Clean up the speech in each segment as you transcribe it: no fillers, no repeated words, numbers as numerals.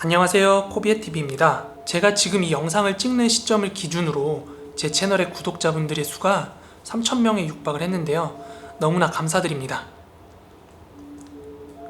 안녕하세요, 코비에TV입니다. 제가 지금 이 영상을 찍는 시점을 기준으로 제 채널의 구독자분들의 수가 3,000명에 육박을 했는데요. 너무나 감사드립니다.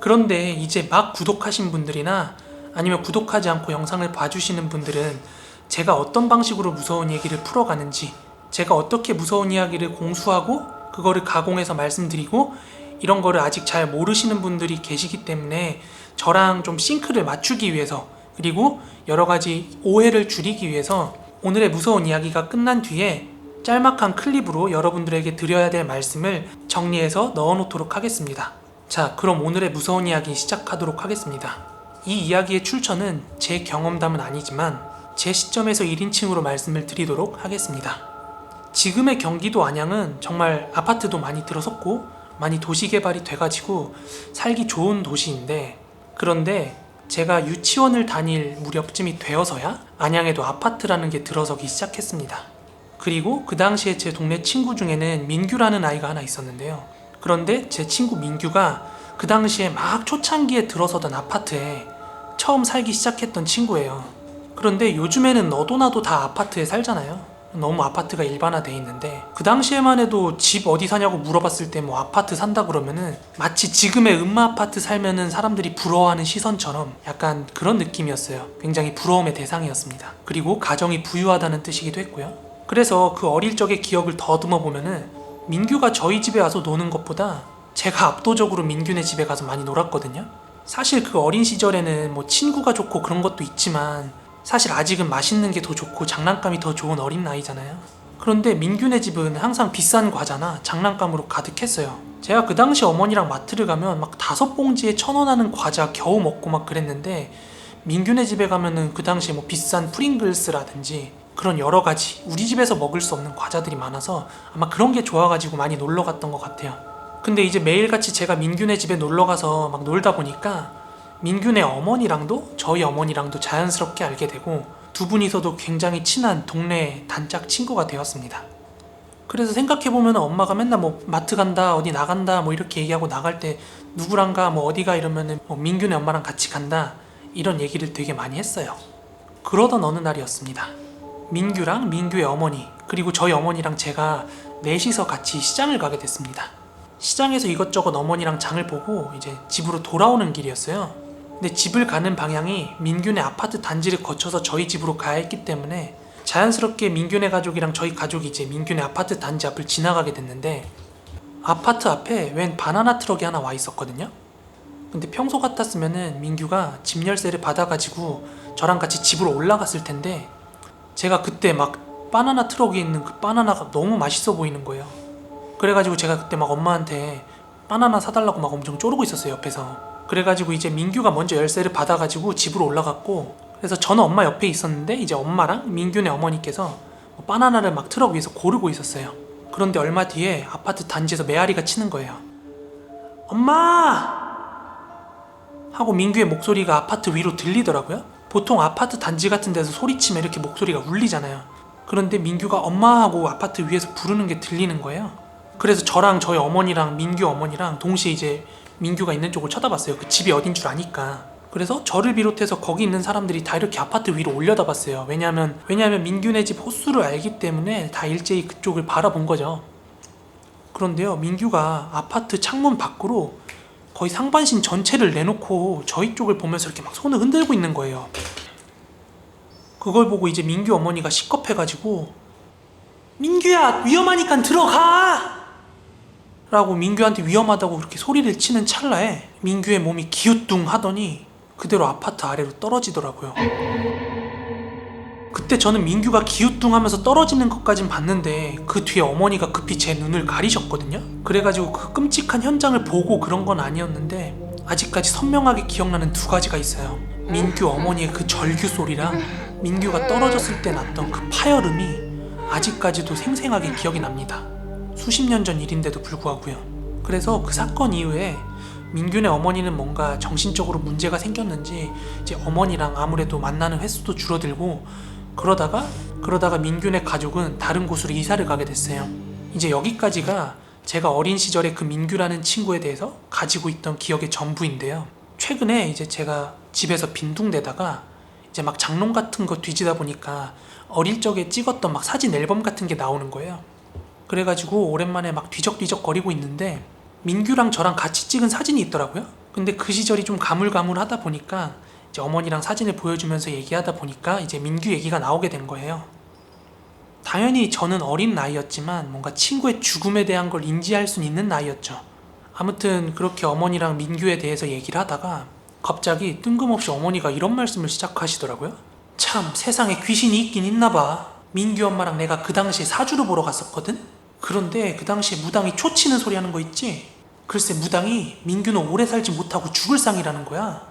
그런데 이제 막 구독하신 분들이나 아니면 구독하지 않고 영상을 봐주시는 분들은 제가 어떤 방식으로 무서운 얘기를 풀어가는지, 제가 어떻게 무서운 이야기를 공수하고 그거를 가공해서 말씀드리고 이런 거를 아직 잘 모르시는 분들이 계시기 때문에 저랑 좀 싱크를 맞추기 위해서, 그리고 여러 가지 오해를 줄이기 위해서 오늘의 무서운 이야기가 끝난 뒤에 짤막한 클립으로 여러분들에게 드려야 될 말씀을 정리해서 넣어 놓도록 하겠습니다. 자, 그럼 오늘의 무서운 이야기 시작하도록 하겠습니다. 이 이야기의 출처는 제 경험담은 아니지만 제 시점에서 1인칭으로 말씀을 드리도록 하겠습니다. 지금의 경기도 안양은 정말 아파트도 많이 들어섰고 많이 도시개발이 돼가지고 살기 좋은 도시인데, 그런데 제가 유치원을 다닐 무렵쯤이 되어서야 안양에도 아파트라는 게 들어서기 시작했습니다. 그리고 그 당시에 제 동네 친구 중에는 민규라는 아이가 하나 있었는데요. 그런데 제 친구 민규가 그 당시에 막 초창기에 들어서던 아파트에 처음 살기 시작했던 친구예요. 그런데 요즘에는 너도 나도 다 아파트에 살잖아요. 너무 아파트가 일반화돼 있는데, 그 당시에만 해도 집 어디 사냐고 물어봤을 때 뭐 아파트 산다 그러면은 마치 지금의 음마 아파트 살면은 사람들이 부러워하는 시선처럼 약간 그런 느낌이었어요. 굉장히 부러움의 대상이었습니다. 그리고 가정이 부유하다는 뜻이기도 했고요. 그래서 그 어릴 적의 기억을 더듬어 보면은 민규가 저희 집에 와서 노는 것보다 제가 압도적으로 민규네 집에 가서 많이 놀았거든요. 사실 그 어린 시절에는 뭐 친구가 좋고 그런 것도 있지만 사실 아직은 맛있는 게 더 좋고 장난감이 더 좋은 어린 나이잖아요. 그런데 민규네 집은 항상 비싼 과자나 장난감으로 가득했어요. 제가 그 당시 어머니랑 마트를 가면 막 5봉지에 1,000원 하는 과자 겨우 먹고 막 그랬는데, 민규네 집에 가면은 그 당시에 뭐 비싼 프링글스라든지 그런 여러 가지 우리 집에서 먹을 수 없는 과자들이 많아서 아마 그런 게 좋아가지고 많이 놀러 갔던 것 같아요. 근데 이제 매일같이 제가 민규네 집에 놀러 가서 막 놀다 보니까 민규네 어머니랑도 저희 어머니랑도 자연스럽게 알게 되고 두 분이서도 굉장히 친한 동네 단짝 친구가 되었습니다. 그래서 생각해보면 엄마가 맨날 뭐 마트 간다, 어디 나간다 뭐 이렇게 얘기하고 나갈 때 누구랑 가, 뭐 어디 가 이러면은 뭐 민규네 엄마랑 같이 간다 이런 얘기를 되게 많이 했어요. 그러던 어느 날이었습니다. 민규랑 민규의 어머니 그리고 저희 어머니랑 제가 넷이서 같이 시장을 가게 됐습니다. 시장에서 이것저것 어머니랑 장을 보고 이제 집으로 돌아오는 길이었어요. 근데 집을 가는 방향이 민규네 아파트 단지를 거쳐서 저희 집으로 가야 했기 때문에 자연스럽게 민규네 가족이랑 저희 가족이 이제 민규네 아파트 단지 앞을 지나가게 됐는데, 아파트 앞에 웬 바나나 트럭이 하나 와 있었거든요. 근데 평소 같았으면은 민규가 집 열쇠를 받아가지고 저랑 같이 집으로 올라갔을 텐데, 제가 그때 막 바나나 트럭 위에 있는 그 바나나가 너무 맛있어 보이는 거예요. 그래가지고 제가 그때 막 엄마한테 바나나 사달라고 막 엄청 쪼르고 있었어요, 옆에서. 그래가지고 이제 민규가 먼저 열쇠를 받아가지고 집으로 올라갔고, 그래서 저는 엄마 옆에 있었는데 이제 엄마랑 민규네 어머니께서 바나나를 막 트럭 위에서 고르고 있었어요. 그런데 얼마 뒤에 아파트 단지에서 메아리가 치는 거예요. 엄마! 하고 민규의 목소리가 아파트 위로 들리더라고요. 보통 아파트 단지 같은 데서 소리치면 이렇게 목소리가 울리잖아요. 그런데 민규가 엄마 하고 아파트 위에서 부르는 게 들리는 거예요. 그래서 저랑 저희 어머니랑 민규 어머니랑 동시에 이제 민규가 있는 쪽을 쳐다봤어요. 그 집이 어딘 줄 아니까. 그래서 저를 비롯해서 거기 있는 사람들이 다 이렇게 아파트 위로 올려다봤어요. 왜냐면 민규네 집 호수를 알기 때문에 다 일제히 그쪽을 바라본 거죠. 그런데요, 민규가 아파트 창문 밖으로 거의 상반신 전체를 내놓고 저희 쪽을 보면서 이렇게 막 손을 흔들고 있는 거예요. 그걸 보고 이제 민규 어머니가 식겁해가지고 민규야, 위험하니까 들어가! 라고 민규한테 위험하다고 그렇게 소리를 치는 찰나에 민규의 몸이 기우뚱 하더니 그대로 아파트 아래로 떨어지더라고요. 그때 저는 민규가 기우뚱 하면서 떨어지는 것까진 봤는데 그 뒤에 어머니가 급히 제 눈을 가리셨거든요. 그래가지고 그 끔찍한 현장을 보고 그런 건 아니었는데 아직까지 선명하게 기억나는 두 가지가 있어요. 민규 어머니의 그 절규 소리랑 민규가 떨어졌을 때 났던 그 파열음이 아직까지도 생생하게 기억이 납니다. 수십 년 전 일인데도 불구하고요. 그래서 그 사건 이후에 민규네 어머니는 뭔가 정신적으로 문제가 생겼는지 이제 어머니랑 아무래도 만나는 횟수도 줄어들고, 그러다가 민규네 가족은 다른 곳으로 이사를 가게 됐어요. 이제 여기까지가 제가 어린 시절에 그 민규라는 친구에 대해서 가지고 있던 기억의 전부인데요. 최근에 이제 제가 집에서 빈둥대다가 이제 막 장롱 같은 거 뒤지다 보니까 어릴 적에 찍었던 막 사진 앨범 같은 게 나오는 거예요. 그래가지고 오랜만에 막 뒤적뒤적 거리고 있는데 민규랑 저랑 같이 찍은 사진이 있더라고요. 근데 그 시절이 좀 가물가물하다 보니까 이제 어머니랑 사진을 보여주면서 얘기하다 보니까 이제 민규 얘기가 나오게 된 거예요. 당연히 저는 어린 나이였지만 뭔가 친구의 죽음에 대한 걸 인지할 수 있는 나이였죠. 아무튼 그렇게 어머니랑 민규에 대해서 얘기를 하다가 갑자기 뜬금없이 어머니가 이런 말씀을 시작하시더라고요. 참 세상에 귀신이 있긴 있나 봐. 민규 엄마랑 내가 그 당시에 사주를 보러 갔었거든? 그런데 그 당시에 무당이 초치는 소리 하는 거 있지? 글쎄 무당이 민규는 오래 살지 못하고 죽을 상이라는 거야.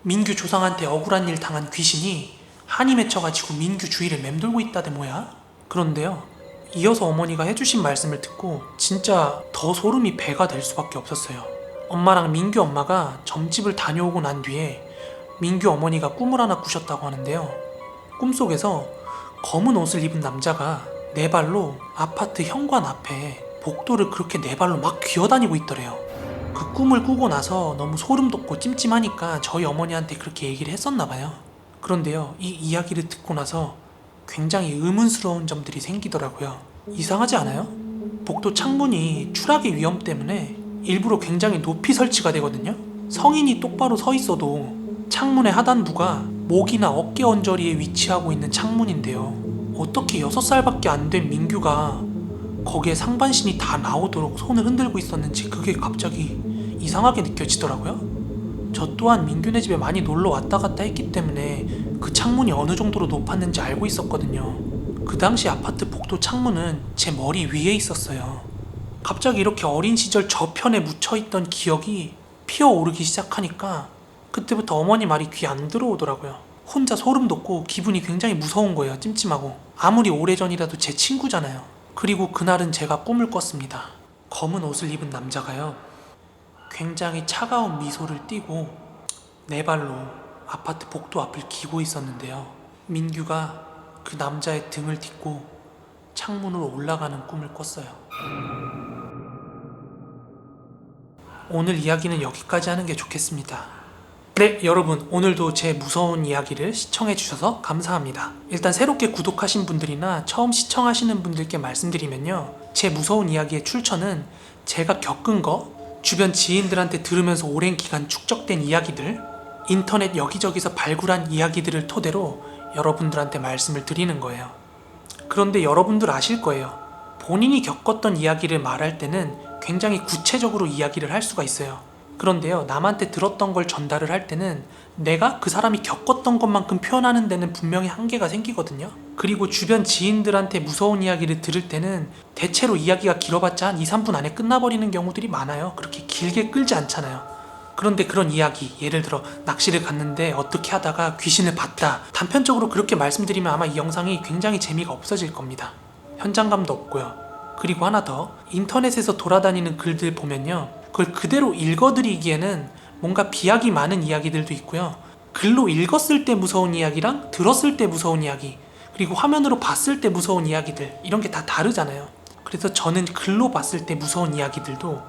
민규 조상한테 억울한 일 당한 귀신이 한이 맺혀가지고 민규 주위를 맴돌고 있다대 뭐야? 그런데요, 이어서 어머니가 해주신 말씀을 듣고 진짜 더 소름이 배가 될 수밖에 없었어요. 엄마랑 민규 엄마가 점집을 다녀오고 난 뒤에 민규 어머니가 꿈을 하나 꾸셨다고 하는데요. 꿈속에서 검은 옷을 입은 남자가 네 발로 아파트 현관 앞에 복도를 그렇게 네 발로 막 기어다니고 있더래요. 그 꿈을 꾸고 나서 너무 소름 돋고 찜찜하니까 저희 어머니한테 그렇게 얘기를 했었나 봐요. 그런데요, 이 이야기를 듣고 나서 굉장히 의문스러운 점들이 생기더라고요. 이상하지 않아요? 복도 창문이 추락의 위험 때문에 일부러 굉장히 높이 설치가 되거든요. 성인이 똑바로 서 있어도 창문의 하단부가 목이나 어깨 언저리에 위치하고 있는 창문인데요. 어떻게 6살밖에 안 된 민규가 거기에 상반신이 다 나오도록 손을 흔들고 있었는지 그게 갑자기 이상하게 느껴지더라고요. 저 또한 민규네 집에 많이 놀러 왔다 갔다 했기 때문에 그 창문이 어느 정도로 높았는지 알고 있었거든요. 그 당시 아파트 복도 창문은 제 머리 위에 있었어요. 갑자기 이렇게 어린 시절 저편에 묻혀있던 기억이 피어오르기 시작하니까 그때부터 어머니 말이 귀에 안 들어오더라고요. 혼자 소름 돋고 기분이 굉장히 무서운 거예요. 찜찜하고. 아무리 오래전이라도 제 친구잖아요. 그리고 그날은 제가 꿈을 꿨습니다. 검은 옷을 입은 남자가요, 굉장히 차가운 미소를 띠고 네 발로 아파트 복도 앞을 기고 있었는데요. 민규가 그 남자의 등을 딛고 창문으로 올라가는 꿈을 꿨어요. 오늘 이야기는 여기까지 하는 게 좋겠습니다. 네, 여러분, 오늘도 제 무서운 이야기를 시청해주셔서 감사합니다. 일단 새롭게 구독하신 분들이나 처음 시청하시는 분들께 말씀드리면요, 제 무서운 이야기의 출처는 제가 겪은 거, 주변 지인들한테 들으면서 오랜 기간 축적된 이야기들, 인터넷 여기저기서 발굴한 이야기들을 토대로 여러분들한테 말씀을 드리는 거예요. 그런데 여러분들 아실 거예요. 본인이 겪었던 이야기를 말할 때는 굉장히 구체적으로 이야기를 할 수가 있어요. 그런데요, 남한테 들었던 걸 전달을 할 때는 내가 그 사람이 겪었던 것만큼 표현하는 데는 분명히 한계가 생기거든요. 그리고 주변 지인들한테 무서운 이야기를 들을 때는 대체로 이야기가 길어봤자 한 2, 3분 안에 끝나버리는 경우들이 많아요. 그렇게 길게 끌지 않잖아요. 그런데 그런 이야기, 예를 들어 낚시를 갔는데 어떻게 하다가 귀신을 봤다, 단편적으로 그렇게 말씀드리면 아마 이 영상이 굉장히 재미가 없어질 겁니다. 현장감도 없고요. 그리고 하나 더, 인터넷에서 돌아다니는 글들 보면요, 그걸 그대로 읽어드리기에는 뭔가 비약이 많은 이야기들도 있고요, 글로 읽었을 때 무서운 이야기랑 들었을 때 무서운 이야기, 그리고 화면으로 봤을 때 무서운 이야기들, 이런 게 다 다르잖아요. 그래서 저는 글로 봤을 때 무서운 이야기들도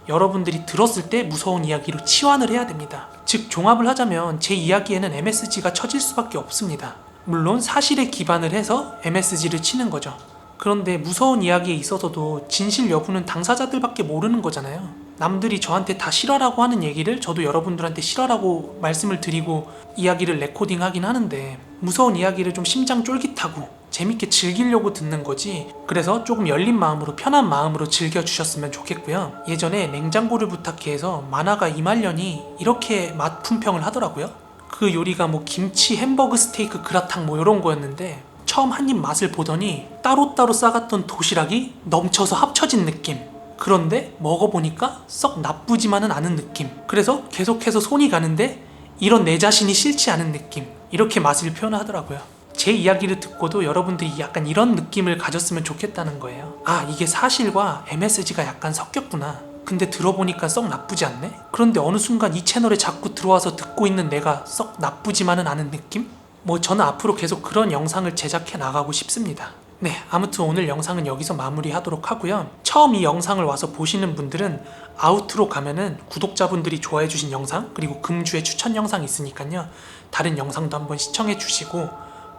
여러분들이 들었을 때 무서운 이야기로 치환을 해야 됩니다. 즉 종합을 하자면 제 이야기에는 MSG가 쳐질 수밖에 없습니다. 물론 사실에 기반을 해서 MSG를 치는 거죠. 그런데 무서운 이야기에 있어서도 진실 여부는 당사자들밖에 모르는 거잖아요. 남들이 저한테 다 실화라고 하는 얘기를 저도 여러분들한테 실화라고 말씀을 드리고 이야기를 레코딩하긴 하는데, 무서운 이야기를 좀 심장 쫄깃하고 재밌게 즐기려고 듣는 거지, 그래서 조금 열린 마음으로 편한 마음으로 즐겨주셨으면 좋겠고요. 예전에 냉장고를 부탁해서 만화가 이말년이 이렇게 맛 품평을 하더라고요. 그 요리가 뭐 김치, 햄버거, 스테이크, 그라탕 뭐 이런 거였는데, 처음 한 입 맛을 보더니 따로따로 싸갔던 도시락이 넘쳐서 합쳐진 느낌. 그런데 먹어보니까 썩 나쁘지만은 않은 느낌. 그래서 계속해서 손이 가는데 이런 내 자신이 싫지 않은 느낌. 이렇게 맛을 표현하더라고요. 제 이야기를 듣고도 여러분들이 약간 이런 느낌을 가졌으면 좋겠다는 거예요. 아, 이게 사실과 MSG가 약간 섞였구나. 근데 들어보니까 썩 나쁘지 않네? 그런데 어느 순간 이 채널에 자꾸 들어와서 듣고 있는 내가 썩 나쁘지만은 않은 느낌? 뭐 저는 앞으로 계속 그런 영상을 제작해 나가고 싶습니다. 네, 아무튼 오늘 영상은 여기서 마무리하도록 하고요. 처음 이 영상을 와서 보시는 분들은 아우트로 가면은 구독자분들이 좋아해주신 영상, 그리고 금주의 추천 영상이 있으니까요. 다른 영상도 한번 시청해주시고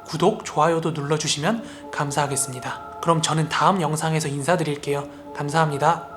구독, 좋아요도 눌러주시면 감사하겠습니다. 그럼 저는 다음 영상에서 인사드릴게요. 감사합니다.